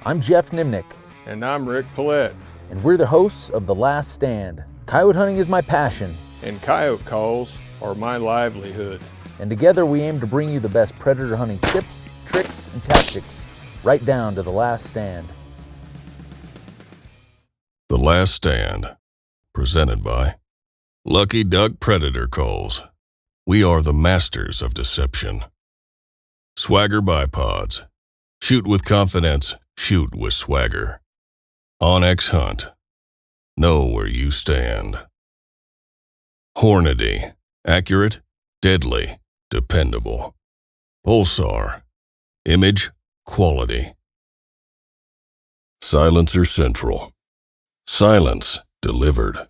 I'm Geoff Nemnich. And I'm Rick Paillet. And we're the hosts of The Last Stand. Coyote hunting is my passion. And coyote calls are my livelihood. And together we aim to bring you the best predator hunting tips, tricks, and tactics, right down to The Last Stand. The Last Stand, presented by Lucky Duck Predator Calls. We are the masters of deception. Swagger bipods. Shoot with confidence, shoot with swagger. Onyx Hunt. Know where you stand. Hornady. Accurate, deadly, dependable. Pulsar. Image, quality. Silencer Central. Silence delivered.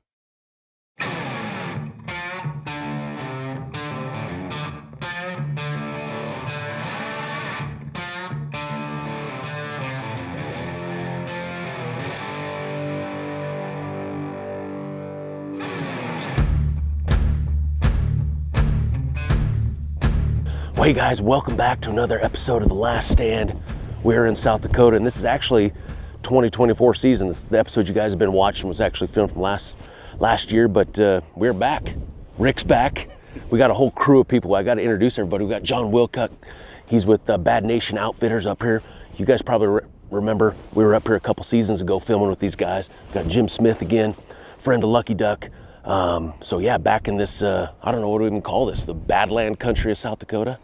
Well, hey guys, welcome back to another episode of The Last Stand. We're in South Dakota, and this is actually 2024 season. The episode you guys have been watching was actually filmed from last year, but we're back. Rick's back. We got a whole crew of people. I got to introduce everybody. We got John Wilcutt. He's with Bad Nation Outfitters up here. You guys probably remember we were up here a couple seasons ago filming with these guys. We got Jim Smith again, friend of Lucky Duck. So yeah, back in this, I don't know what to even call this, the Badland country of South Dakota.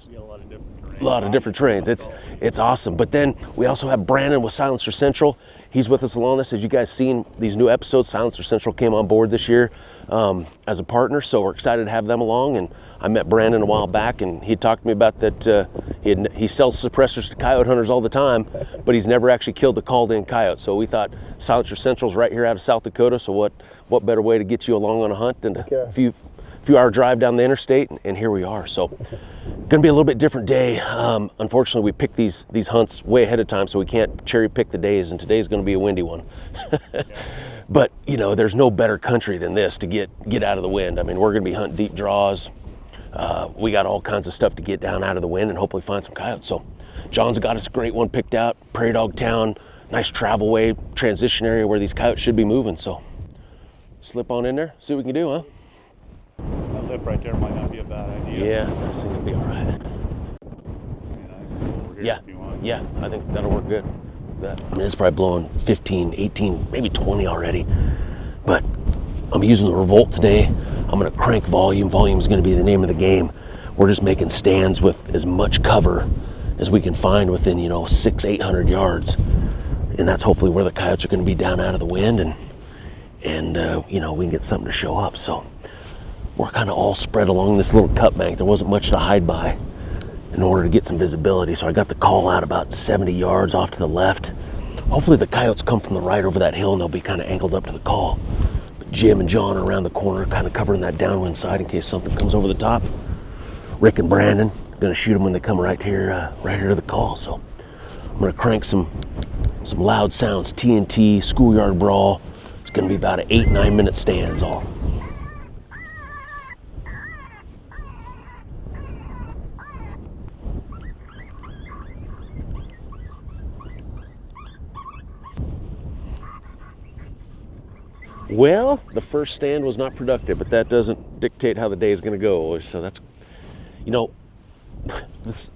Yeah, A lot of different terrains. It's awesome. But then we also have Brandon with Silencer Central. He's with us along this. As you guys seen these new episodes, Silencer Central came on board this year as a partner. So we're excited to have them along. And I met Brandon a while back, and he talked to me about that he sells suppressors to coyote hunters all the time, but he's never actually killed a called-in coyote. So we thought Silencer Central's right here out of South Dakota. So what better way to get you along on a hunt than a few hour drive down the interstate, and here we are. So gonna be a little bit different day. Unfortunately, we picked these hunts way ahead of time, so we can't cherry pick the days, and today's gonna be a windy one. But you know, there's no better country than this to get out of the wind. I mean, we're gonna be hunting deep draws. We got all kinds of stuff to get down out of the wind and hopefully find some coyotes. So John's got us a great one picked out, Prairie Dog Town, nice travel way, transition area where these coyotes should be moving. So slip on in there, see what we can do, huh? That lip right there might not be a bad idea. Yeah, I think it'll be all right. I mean, I can go over here Yeah, if you want. yeah, I think that'll work good. I mean, it's probably blowing 15, 18, maybe 20 already. But I'm using the Revolt today. I'm gonna crank volume. Volume is gonna be the name of the game. We're just making stands with as much cover as we can find within, 600-800 yards. And that's hopefully where the coyotes are gonna be down out of the wind, and we can get something to show up. So we're kind of all spread along this little cut bank. There wasn't much to hide by in order to get some visibility. So I got the call out about 70 yards off to the left. Hopefully the coyotes come from the right over that hill, and they'll be kind of angled up to the call. But Jim and John are around the corner, kind of covering that downwind side in case something comes over the top. Rick and Brandon, gonna shoot them when they come right here to the call. So I'm gonna crank some loud sounds, TNT, schoolyard brawl. It's gonna be about an 8-9 minute stand is all. Well, the first stand was not productive, but that doesn't dictate how the day is going to go. So that's,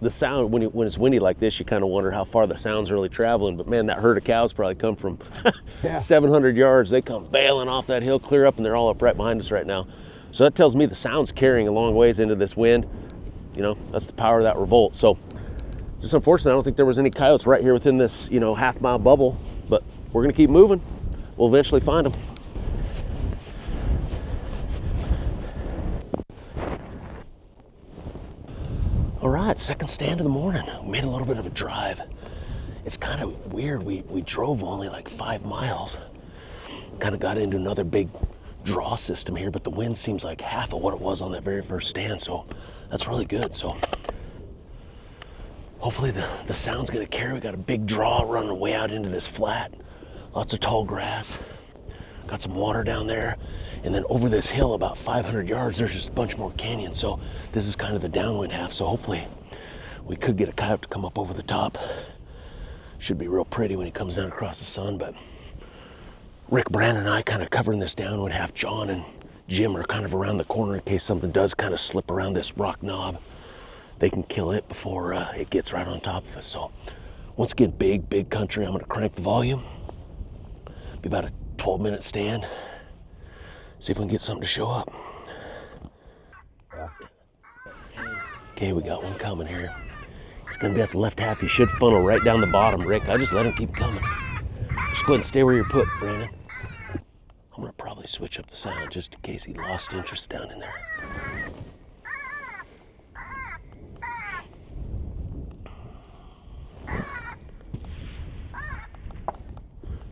the sound, when it's windy like this, you kind of wonder how far the sound's really traveling. But man, that herd of cows probably come from 700 yards. They come bailing off that hill, clear up, and they're all up right behind us right now. So that tells me the sound's carrying a long ways into this wind. That's the power of that Revolt. So just unfortunately, I don't think there was any coyotes right here within this, half-mile bubble. But we're going to keep moving. We'll eventually find them. All right, second stand of the morning. We made a little bit of a drive. It's kind of weird. We drove only like 5 miles. Kind of got into another big draw system here, but the wind seems like half of what it was on that very first stand, so that's really good. So hopefully the sound's gonna carry. We got a big draw running way out into this flat. Lots of tall grass. Got some water down there. And then over this hill about 500 yards, there's just a bunch more canyons. So this is kind of the downwind half. So hopefully we could get a coyote to come up over the top. Should be real pretty when he comes down across the sun, but Rick, Brandon, and I kind of covering this down would have John and Jim are kind of around the corner in case something does kind of slip around this rock knob. They can kill it before it gets right on top of us. So once again, big country. I'm gonna crank the volume. Be about a 12-minute stand. See if we can get something to show up. Okay, we got one coming here. He's gonna be at the left half. He should funnel right down the bottom, Rick. I just let him keep coming. Just go ahead and stay where you're put, Brandon. I'm gonna probably switch up the sound just in case he lost interest down in there.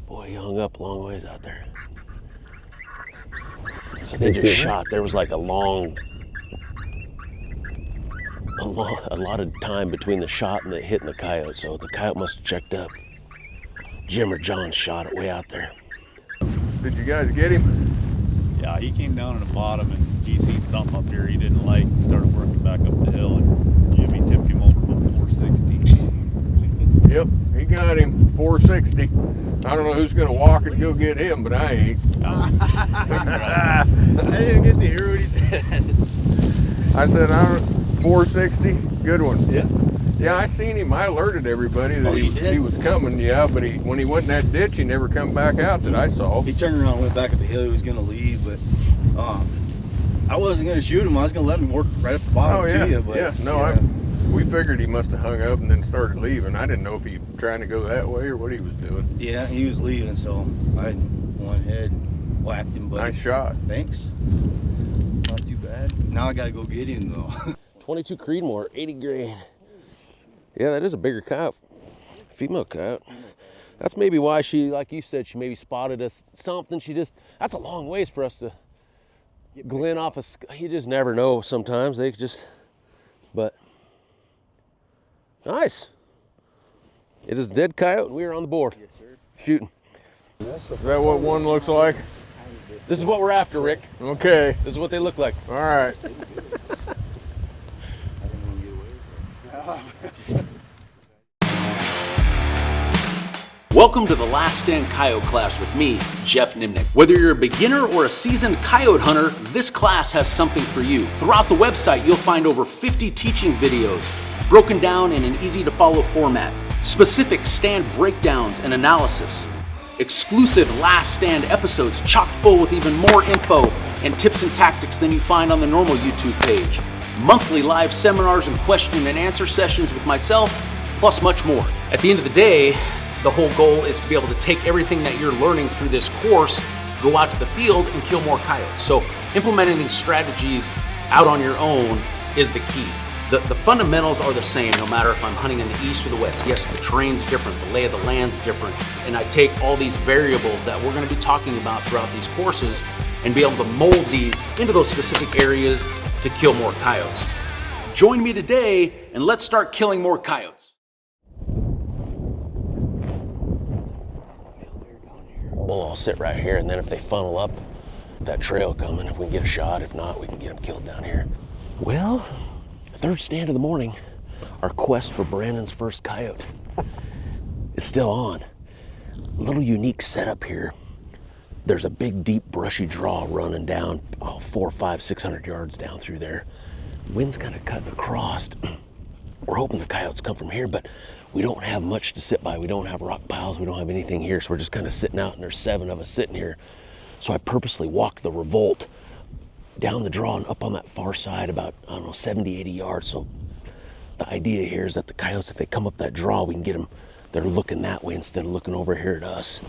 Boy, he hung up a long ways out there. So they just shot. There was like a lot of time between the shot and it hitting the coyote. So the coyote must have checked up. Jim or John shot it way out there. Did you guys get him? Yeah, he came down in the bottom and he seen something up here he didn't like. He started working back up the hill and Jimmy tipped him over about 460. Yep, he got him, 460. I don't know who's gonna walk and go get him, but I ain't. I didn't get to hear what he said. I said, 460, good one. Yeah. Yeah, I seen him. I alerted everybody that he was coming. Yeah, but when he went in that ditch, he never come back out that I saw. He turned around and went back up the hill. He was going to leave, but I wasn't going to shoot him. I was going to let him work right up the bottom to you. But, we figured he must have hung up and then started leaving. I didn't know if he was trying to go that way or what he was doing. Yeah, he was leaving, so I went ahead and whacked him. But Nice shot. Thanks. Not too bad. Now I got to go get him, though. 22 Creedmoor, 80 grain. Yeah, that is a bigger coyote. Female coyote. That's maybe why she, like you said, she maybe spotted us something. That's a long ways for us to glen off a, you just never know sometimes. They just, but nice. It is a dead coyote and we are on the board. Yes, sir. Shooting. Is that what one looks like? This is what we're after, Rick. Okay. This is what they look like. All right. Welcome to the Last Stand Coyote class with me, Geoff Nemnich. Whether you're a beginner or a seasoned coyote hunter, this class has something for you. Throughout the website, you'll find over 50 teaching videos broken down in an easy to follow format, specific stand breakdowns and analysis, exclusive Last Stand episodes chock full with even more info and tips and tactics than you find on the normal YouTube page, monthly live seminars and question and answer sessions with myself, plus much more. At the end of the day, the whole goal is to be able to take everything that you're learning through this course, go out to the field and kill more coyotes. So implementing these strategies out on your own is the key. The fundamentals are the same no matter if I'm hunting in the east or the west. Yes, the terrain's different, the lay of the land's different, and I take all these variables that we're gonna be talking about throughout these courses and be able to mold these into those specific areas to kill more coyotes. Join me today and let's start killing more coyotes. We'll all sit right here, and then if they funnel up that trail coming, if we can get a shot, if not, we can get them killed down here. Well, third stand of the morning, our quest for Brandon's first coyote is still on. A little unique setup here. There's a big, deep, brushy draw running down 400, 500, 600 yards down through there. Wind's kind of cutting across. We're hoping the coyotes come from here, but we don't have much to sit by. We don't have rock piles. We don't have anything here. So we're just kind of sitting out, and there's 7 of us sitting here. So I purposely walked the revolt down the draw and up on that far side about, 70, 80 yards. So the idea here is that the coyotes, if they come up that draw, we can get them, they're looking that way instead of looking over here at us.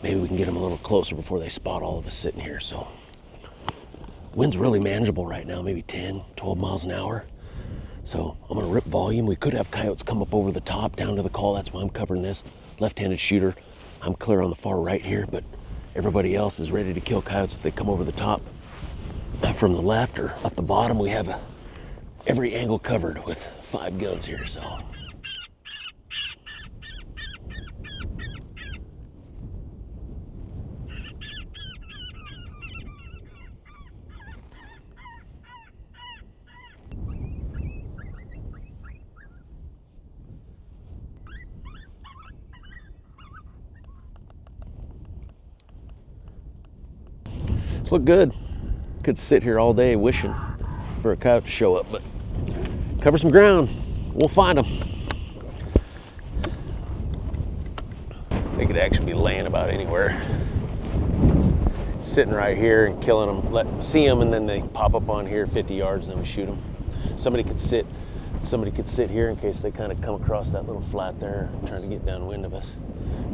Maybe we can get them a little closer before they spot all of us sitting here. So wind's really manageable right now, maybe 10, 12 miles an hour. So I'm gonna rip volume. We could have coyotes come up over the top down to the call. That's why I'm covering this. Left-handed shooter. I'm clear on the far right here, but everybody else is ready to kill coyotes if they come over the top. From the left or up the bottom, we have every angle covered with 5 guns here, so. look good. Could sit here all day wishing for a coyote to show up, but cover some ground. We'll find them. They could actually be laying about anywhere. Sitting right here and killing them, see them, and then they pop up on here 50 yards, and then we shoot them. Somebody could sit here in case they kind of come across that little flat there, trying to get downwind of us.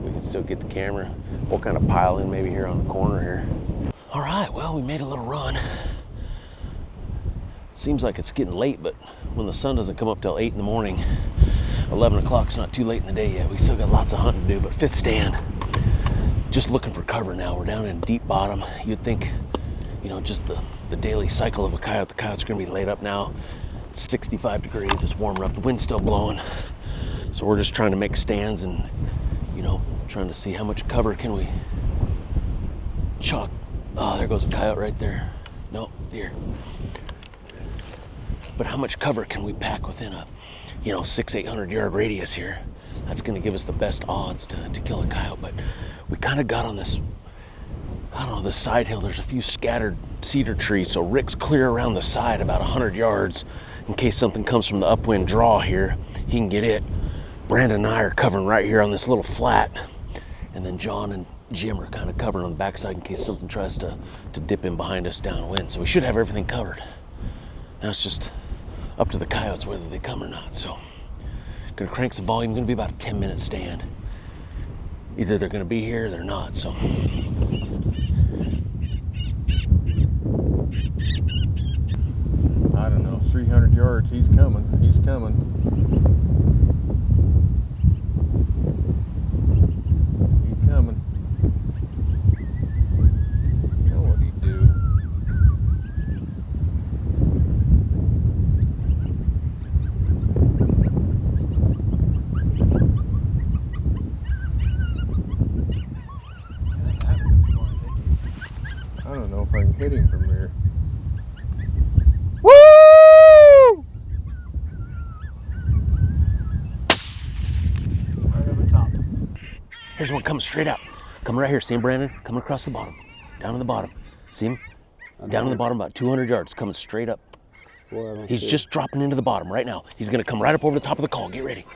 We can still get the camera. We'll kind of pile in maybe here on the corner here. All right, well, we made a little run. Seems like it's getting late, but when the sun doesn't come up till 8 in the morning, 11 o'clock's not too late in the day yet. We still got lots of hunting to do, but fifth stand. Just looking for cover now. We're down in a deep bottom. You'd think, you know, just the daily cycle of a coyote. The coyote's gonna be laid up now. It's 65 degrees, it's warmer up. The wind's still blowing. So we're just trying to make stands and, you know, trying to see how much cover can we chalk. Oh, there goes a coyote right there. No, deer. But how much cover can we pack within a, you know, 600-800 yard radius here? That's gonna give us the best odds to kill a coyote. But we kind of got on this, I don't know, this side hill. There's a few scattered cedar trees, so Rick's clear around the side about 100 yards in case something comes from the upwind draw here. He can get it. Brandon and I are covering right here on this little flat, and then John and Jim are kind of covering on the backside in case something tries to dip in behind us downwind. So we should have everything covered. Now it's just up to the coyotes whether they come or not. So gonna crank some volume. Gonna be about a 10-minute stand. Either they're gonna be here or they're not. So I don't know, 300 yards. He's coming. He's coming. He's coming. Now what'd he do? I don't know if I can hit him from there. Woo! Right over top. here's one coming straight out. Coming right here. See him, Brandon? Coming across the bottom. Down to the bottom. See him? Down to the bottom about 200 yards. Coming straight up. Boy, He's just dropping into the bottom right now. He's gonna come right up over the top of the call. Get ready.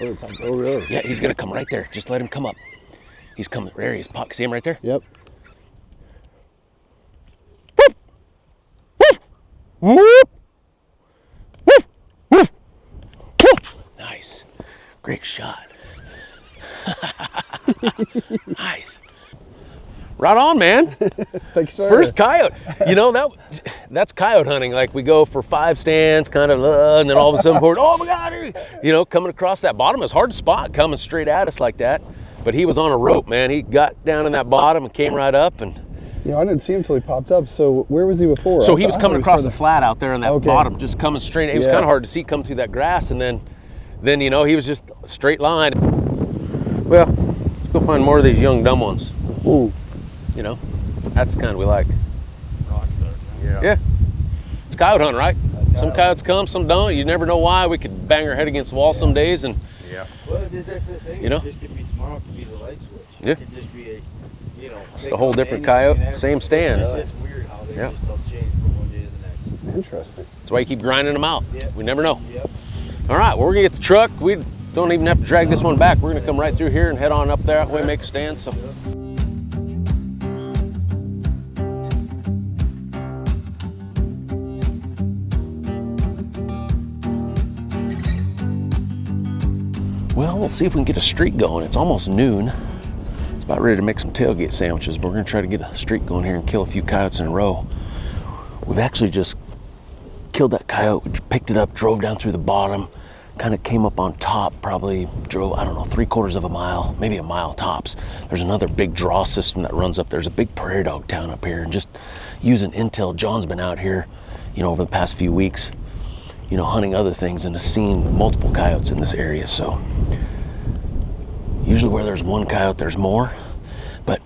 Oh, really? Yeah, he's gonna come right there. Just let him come up. He's coming. There he is. See him right there? Yep. Whoop! Whoop! Whoop! Whoop! Nice. Great shot. Nice. Right on, man. Thank you, sir. First coyote. You know, that's coyote hunting. Like we go for 5 stands, kind of, and then all of a sudden, oh my God, you know, coming across that bottom. It's hard to spot coming straight at us like that. But he was on a rope, man. He got down in that bottom and came right up. And You know, I didn't see him until he popped up. So where was he before? so he was coming across the flat out there on that Okay. bottom, just coming straight. It was kind of hard to see come through that grass, and then you know, he was just a straight line. Well, let's go find more of these young dumb ones. Ooh. You know, that's the kind we like. Yeah. Yeah. It's coyote hunting, right? Some coyotes come, some don't. You never know why. We could bang our head against the wall some days, and Yeah. Well, that's the thing. You know? It just could be tomorrow. It could be the light switch. Yeah. It could just be a, you know. Just a whole different coyote, same stand. It's just weird how they Yeah. just don't change from one day to the next. Interesting. that's why you keep grinding them out. Yeah. We never know. Yep. All right, well, we're gonna get the truck. We don't even have to drag this one back. We're gonna come right through here and head on up there, that way, make a stand. So. Well, we'll see if we can get a streak going. It's almost noon. It's about ready to make some tailgate sandwiches, but we're gonna try to get a streak going here and kill a few coyotes in a row. We've actually just killed that coyote. We picked it up, drove down through the bottom, kind of came up on top, probably drove, I don't know, 3/4 of a mile, maybe a mile tops. There's another big draw system that runs up. There's a big prairie dog town up here, and just using intel, John's been out here, you know, over the past few weeks, you know, hunting other things and has seen multiple coyotes in this area. So usually where there's one coyote, there's more, but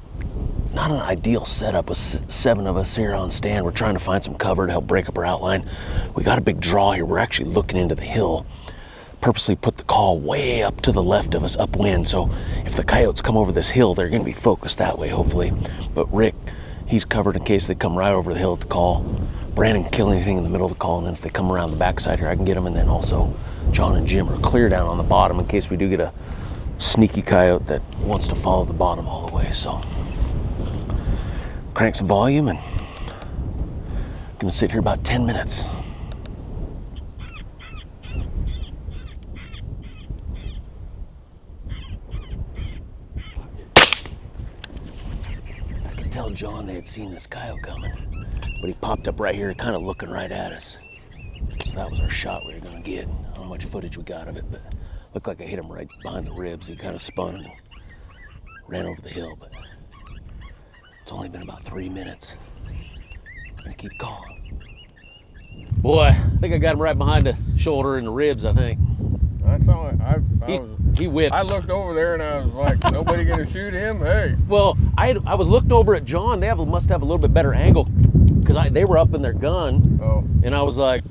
not an ideal setup with 7 of us here on stand. We're trying to find some cover to help break up our outline. We got a big draw here. We're actually looking into the hill. Purposely put the call way up to the left of us upwind. So if the coyotes come over this hill, they're gonna be focused that way, hopefully. But Rick, he's covered in case they come right over the hill at the call. Brandon can kill anything in the middle of the call, and then if they come around the backside here, I can get them. And then also John and Jim are clear down on the bottom in case we do get a sneaky coyote that wants to follow the bottom all the way. So crank some volume, and I'm gonna sit here about 10 minutes. I could tell John they had seen this coyote coming, but he popped up right here, kind of looking right at us. So that was our shot we were gonna get. I don't know how much footage we got of it, but looked like I hit him right behind the ribs. He kind of spun and ran over the hill, but it's only been about 3 minutes. I'm gonna keep calling. Boy, I think I got him right behind the shoulder and the ribs, I think. I saw it. He whipped. I looked over there and I was like, nobody gonna shoot him? Hey. Well, I was looking over at John. They must have a little bit better angle because they were up in their gun. Oh. And I was like,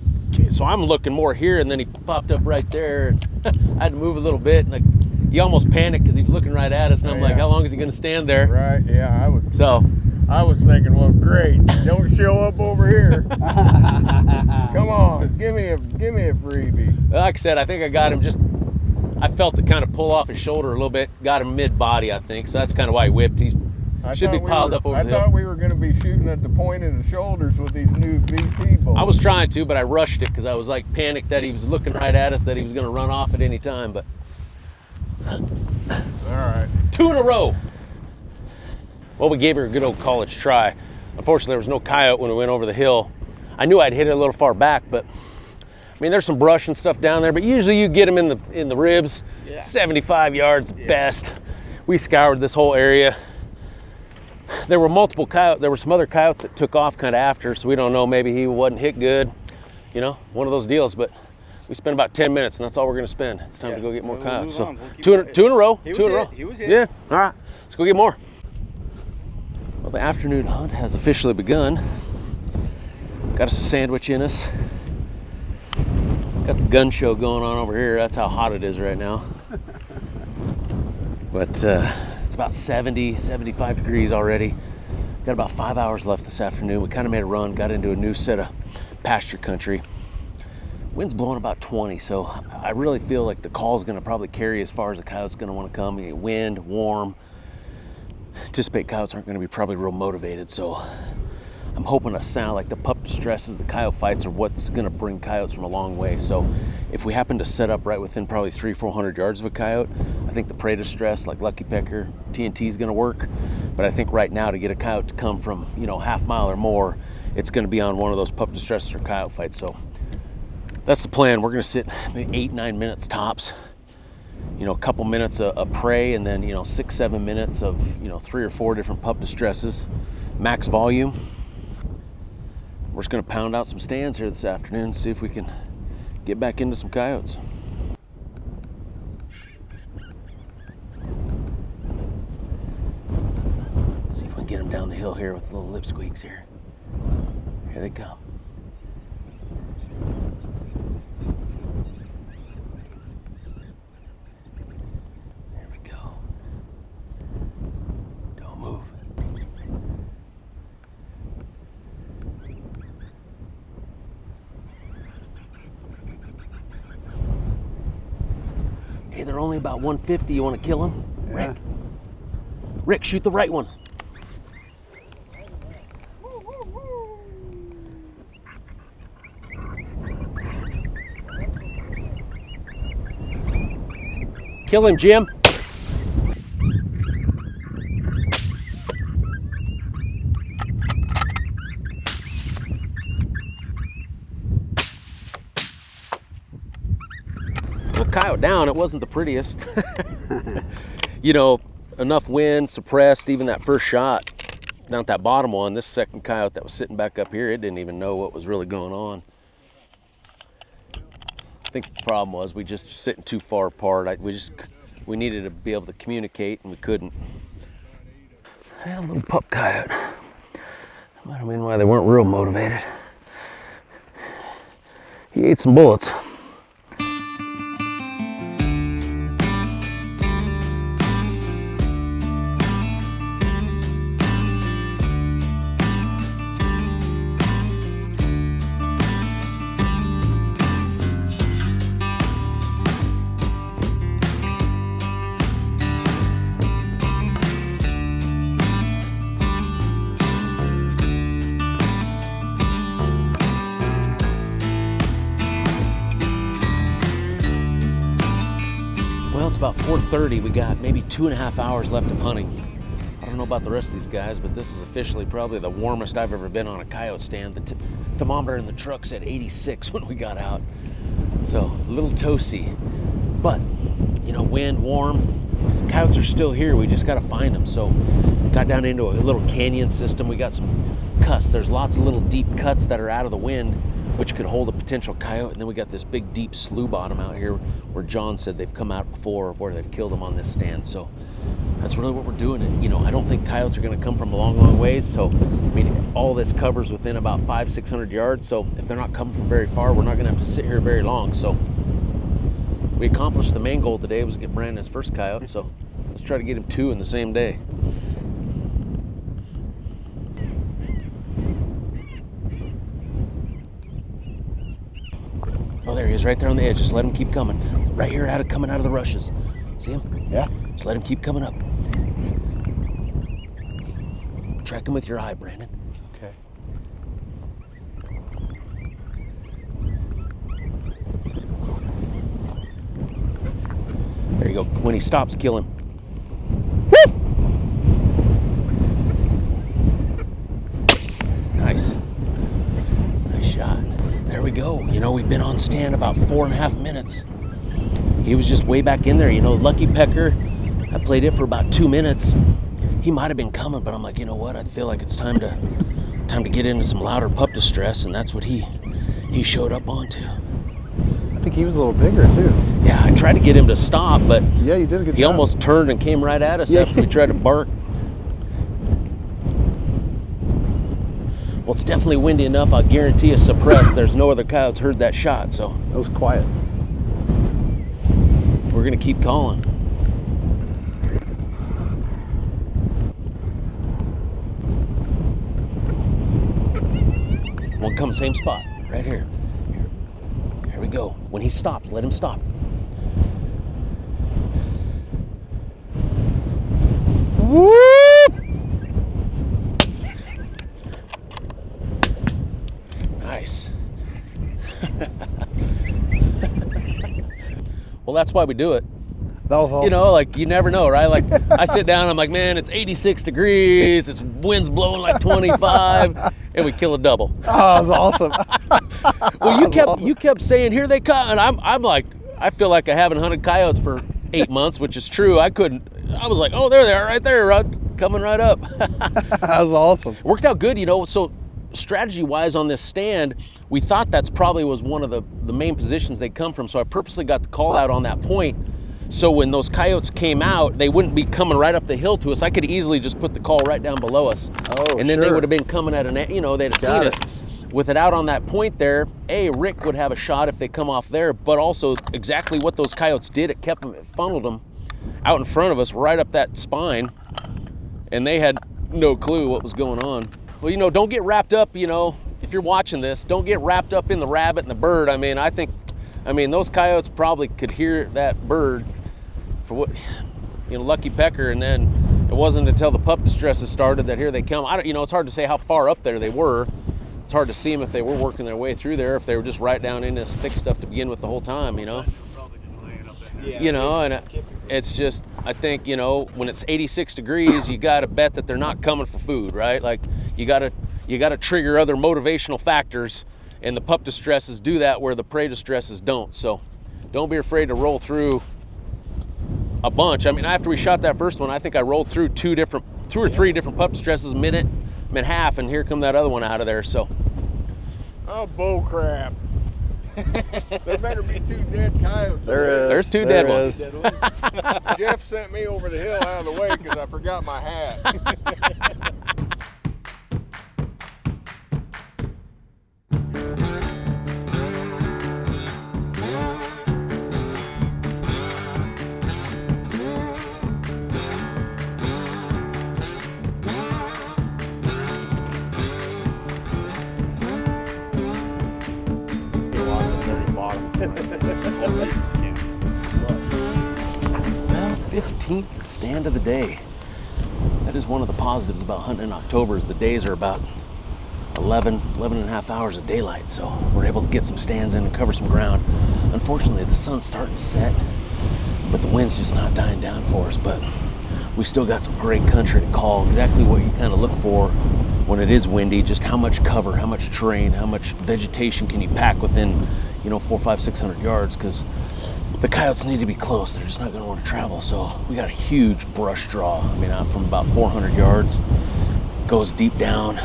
so I'm looking more here, and then he popped up right there. I had to move a little bit, and he almost panicked because he was looking right at us, and I'm like, how long is he gonna stand there? Right, yeah, So I was thinking, well, great, don't show up over here. Come on, give me a freebie. like I said, I think I got him I felt it kind of pull off his shoulder a little bit, got him mid-body, I think, so that's kind of why he whipped. He should be piled up over the hill. I thought we were going to be shooting at the point of the shoulders with these new VT bolts. I was trying to, but I rushed it because I was like panicked that he was looking right at us, that he was going to run off at any time. But all right, 2 in a row. Well, we gave her a good old college try. Unfortunately, there was no coyote when we went over the hill. I knew I'd hit it a little far back, but I mean, there's some brush and stuff down there, but usually you get them in the ribs. 75 yards best. We scoured this whole area. There were multiple coyotes. There were some other coyotes that took off kind of after, so we don't know. Maybe he wasn't hit good. You know, one of those deals. But we spent about 10 minutes, and that's all we're going to spend. It's time to go get more coyotes. So two in a row. He was hit. Yeah. All right. Let's go get more. Well, the afternoon hunt has officially begun. Got us a sandwich in us. Got the gun show going on over here. That's how hot it is right now. But it's about 70, 75 degrees already. Got about 5 hours left this afternoon. We kind of made a run, got into a new set of pasture country. Wind's blowing about 20, so I really feel like the call's gonna probably carry as far as the coyote's gonna wanna come. You get wind, warm. Anticipate coyotes aren't gonna be probably real motivated, so I'm hoping to sound like the pup distresses, the coyote fights are what's gonna bring coyotes from a long way. So if we happen to set up right within probably 300-400 yards of a coyote, I think the prey distress like Lucky Pecker, TNT is gonna work. But I think right now to get a coyote to come from, you know, half mile or more, it's gonna be on one of those pup distresses or coyote fights. So that's the plan. We're gonna sit maybe 8-9 minutes tops. You know, a couple minutes of prey, and then, you know, 6-7 minutes of, you know, 3 or 4 different pup distresses, max volume. We're just gonna pound out some stands here this afternoon and see if we can get back into some coyotes. See if we can get them down the hill here with little lip squeaks here. Here they come. There we go. Don't move. Hey, they're only about 150. You want to kill them? Yeah. Rick, shoot the right one. Kill him, Jim. Coyote down. It wasn't the prettiest. You know, enough wind suppressed even that first shot down at that bottom one. This second coyote that was sitting back up here, it didn't even know what was really going on. I think the problem was we just sitting too far apart. We needed to be able to communicate, and we couldn't. A little pup coyote. I don't mean why they weren't real motivated. He ate some bullets. 4:30. We got maybe 2.5 hours left of hunting. I don't know about the rest of these guys, but this is officially probably the warmest I've ever been on a coyote stand. The thermometer in the truck said 86 when we got out. So a little toasty, but you know, wind, warm. Coyotes are still here. We just got to find them. So got down into a little canyon system. We got some cuts. There's lots of little deep cuts that are out of the wind, which could hold a potential coyote. And then we got this big deep slough bottom out here where John said they've come out before, where they've killed them on this stand. So that's really what we're doing. And you know, I don't think coyotes are going to come from a long ways. So I mean, all this covers within about 500-600 yards. So if they're not coming from very far, we're not going to have to sit here very long. So we accomplished the main goal today, was to get Brandon his first coyote. So let's try to get him 2 in the same day. Oh, there he is, right there on the edge. Just let him keep coming. Right here, coming out of the rushes. See him? Yeah. Just let him keep coming up. Track him with your eye, Brandon. Okay. There you go. When he stops, kill him. Woo! Nice. Nice shot. There we go. You know, we've been on stand about 4.5 minutes. He was just way back in there. You know, Lucky Pecker, I played it for about 2 minutes. He might have been coming, but I'm like, you know what? I feel like it's time to get into some louder pup distress, and that's what he showed up onto. I think he was a little bigger too. Yeah, I tried to get him to stop, but Yeah, you did a good he job. almost turned and came right at us Yeah. after we tried to bark. Well, it's definitely windy enough. I guarantee you suppressed. There's no other coyotes heard that shot, so It was quiet. we're gonna keep calling. One come same spot, right here. Here we go. When he stops, let him stop. Whoop! Nice. Well, that's why we do it. That was awesome. You know, like, you never know, right? Like, I sit down, I'm like, man, it's 86 degrees, it's wind's blowing like 25, and we kill a double. Oh, that was awesome. Well, you kept saying, here they come, and I'm like, I feel like I haven't hunted coyotes for 8 months, which is true. I was like, oh, there they are, right there, Rod, coming right up. That was awesome. Worked out good, you know. So strategy-wise on this stand, we thought that's probably was one of the main positions they come from. So I purposely got the call out on that point. So when those coyotes came out, they wouldn't be coming right up the hill to us. I could easily just put the call right down below us. Oh, and then they sure. would have been coming at they'd have Got seen it. us. With it out on that point there, Rick would have a shot if they come off there, but also exactly what those coyotes did, it funneled them out in front of us, right up that spine, and they had no clue what was going on. Well, you know, don't get wrapped up, you know, if you're watching this, don't get wrapped up in the rabbit and the bird. I mean, those coyotes probably could hear that bird for what, you know, Lucky Pecker, and then it wasn't until the pup distresses started that here they come. You know, it's hard to say how far up there they were. It's hard to see them if they were working their way through there, if they were just right down in this thick stuff to begin with the whole time, you know. You know, and it's just, I think, you know, when it's 86 degrees, you got to bet that they're not coming for food, right? Like, you got to trigger other motivational factors, and the pup distresses do that where the prey distresses don't. So don't be afraid to roll through a bunch. I mean, after we shot that first one, I think I rolled through 2 or 3 different pup distresses, minute half, and here come that other one out of there. So, Oh, bull crap. There better be 2 dead coyotes. There's 2 dead ones. Geoff sent me over the hill out of the way because I forgot my hat. Well, 15th stand of the day. That is one of the positives about hunting in October, is the days are about 11 and a half hours of daylight, so we're able to get some stands in and cover some ground. Unfortunately, the sun's starting to set. but the wind's just not dying down for us. But we still got some great country to call. Exactly what you kind of look for when it is windy, just how much cover, how much terrain, how much vegetation can you pack within, 400, 500, 600 yards, because the coyotes need to be close. They're just not going to want to travel. So we got a huge brush draw. I mean, from about 400 yards, goes deep down.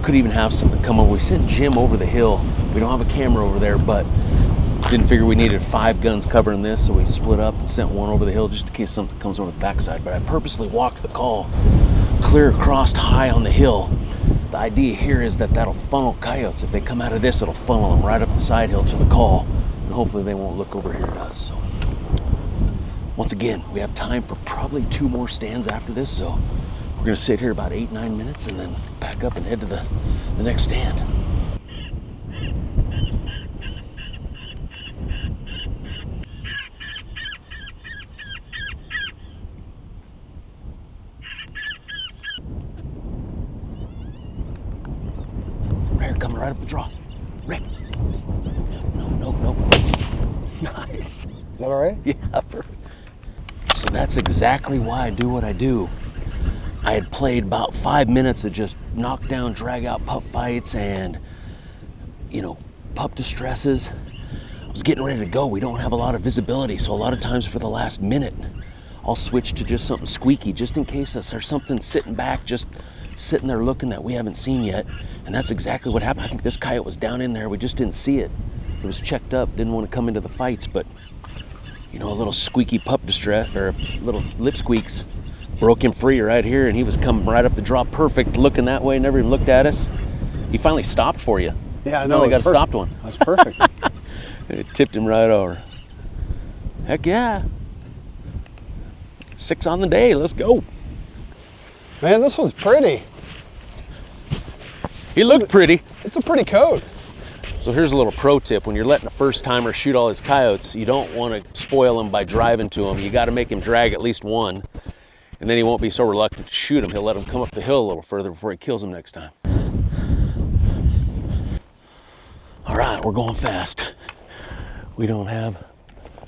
Could even have something come over. We sent Jim over the hill. We don't have a camera over there, but didn't figure we needed 5 guns covering this, so we split up and sent one over the hill just in case something comes over the backside. But I purposely walked the call clear across high on the hill. The idea here is that that'll funnel coyotes. If they come out of this, it'll funnel them right up the side hill to the call, and hopefully they won't look over here at us. So once again, we have time for probably 2 more stands after this, so we're gonna sit here about 8-9 minutes and then back up and head to the next stand. Coming right up the draw. Rick. No. Nice. Is that all right? Yeah, perfect. So that's exactly why I do what I do. I had played about 5 minutes of just knockdown, drag out pup fights and, pup distresses. I was getting ready to go. We don't have a lot of visibility, so a lot of times for the last minute, I'll switch to just something squeaky, just in case there's something sitting back, just sitting there looking that we haven't seen yet. And that's exactly what happened. I think this coyote was down in there. We just didn't see it. It was checked up, didn't want to come into the fights, but a little squeaky pup distress, or little lip squeaks, broke him free right here, and he was coming right up the draw perfect, looking that way, never even looked at us. He finally stopped for you. Yeah, I know. Finally got a stopped one. That's perfect. It tipped him right over. Heck yeah. 6 on the day, let's go. Man, this one's pretty. He looked pretty. It's a pretty coat. So here's a little pro tip. When you're letting a first timer shoot all his coyotes, you don't want to spoil him by driving to him. You got to make him drag at least one, and then he won't be so reluctant to shoot him. He'll let him come up the hill a little further before he kills him next time. All right, we're going fast. We don't have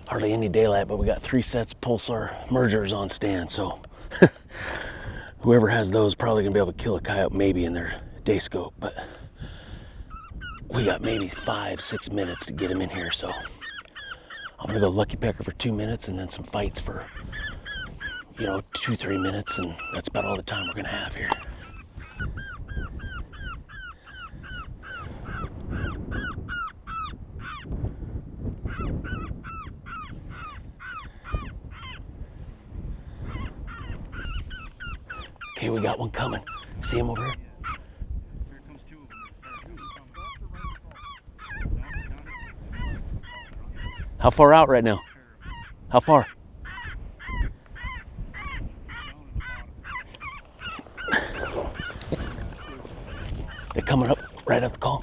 hardly any daylight, but we got 3 sets of pulsar mergers on stand. So whoever has those probably gonna be able to kill a coyote maybe in their day scope, but we got maybe 5-6 minutes to get him in here. So I'm gonna go lucky pecker for 2 minutes and then some fights for 2-3 minutes, and that's about all the time we're gonna have here. Okay, we got one coming. See him over here? Here comes 2 of them. How far out right now? How far? They're coming up right up the call.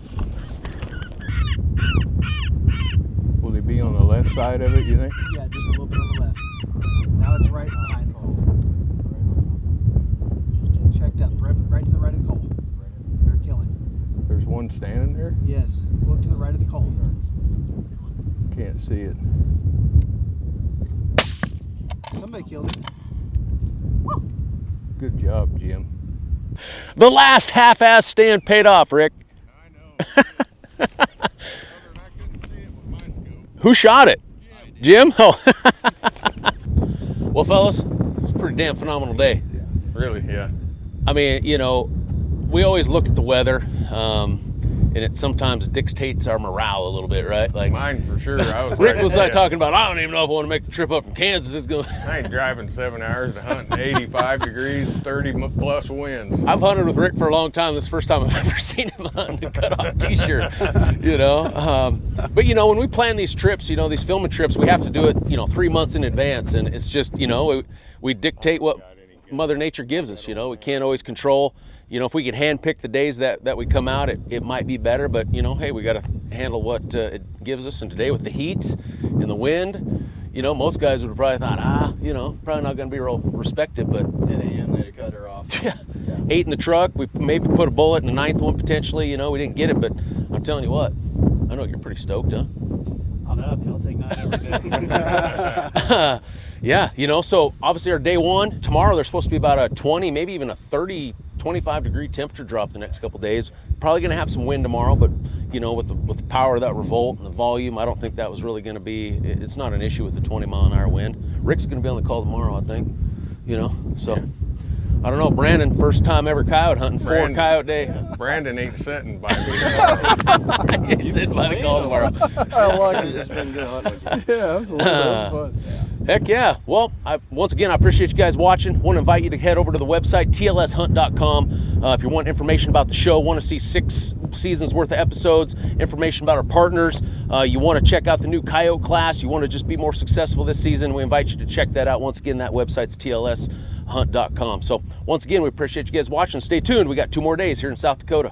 Will they be on the left side of it, you think? Yeah, just a little bit on the left. Now it's right behind the call. Just checked up, right to the right of the call. They're killing. There's one standing there? Yes, look to the right of the call. Can't see it. Somebody killed it. Good job, Jim. The last half-ass stand paid off, Rick. I know. Who shot it? Jim? Oh. Well, fellas, it's a pretty damn phenomenal day. Really? Yeah. I mean, we always look at the weather, and it sometimes dictates our morale a little bit, right? Like Mine for sure. I was Rick right was there. like talking about, I don't even know if I want to make the trip up from Kansas. It's going. I ain't driving 7 hours to hunt in 85 degrees, 30 plus winds. I've hunted with Rick for a long time. This is the first time I've ever seen him hunt in a cut-off t-shirt, But, when we plan these trips, these filming trips, we have to do it, 3 months in advance. And it's just, we dictate what Mother Nature gives us, we can't always control. If we could handpick the days that we come out, it might be better. But, hey, we got to handle what it gives us. And today with the heat and the wind, most guys would have probably thought, probably not going to be real respected. But 10 a.m. they had to cut her off. Yeah. 8 in the truck. We maybe put a bullet in the 9th one potentially. We didn't get it, but I'm telling you what, I know you're pretty stoked, huh? I'm happy. I'll take 9 every day. Yeah, you know, so obviously our day one, tomorrow there's supposed to be about a 20, maybe even a 30, 25 degree temperature drop the next couple days. Probably gonna have some wind tomorrow, but you know, with the power of that revolt and the volume, I don't think that was really gonna be, it's not an issue with the 20-mile-an-hour wind. Rick's gonna be on the call tomorrow, I think, you know, so. Yeah. I don't know, Brandon, first time ever coyote hunting, for Coyote Day. Brandon ain't sitting by me tomorrow. He's sitting by the call tomorrow. I like It's it. just been good hunting with you. Yeah, absolutely. That's fun. Heck yeah. Well, once again, I appreciate you guys watching. Want to invite you to head over to the website, tlshunt.com. If you want information about the show, want to see 6 seasons worth of episodes, information about our partners, you want to check out the new coyote class, you want to just be more successful this season, we invite you to check that out. Once again, that website's tlshunt.com. So once again, we appreciate you guys watching. Stay tuned. We got 2 more days here in South Dakota.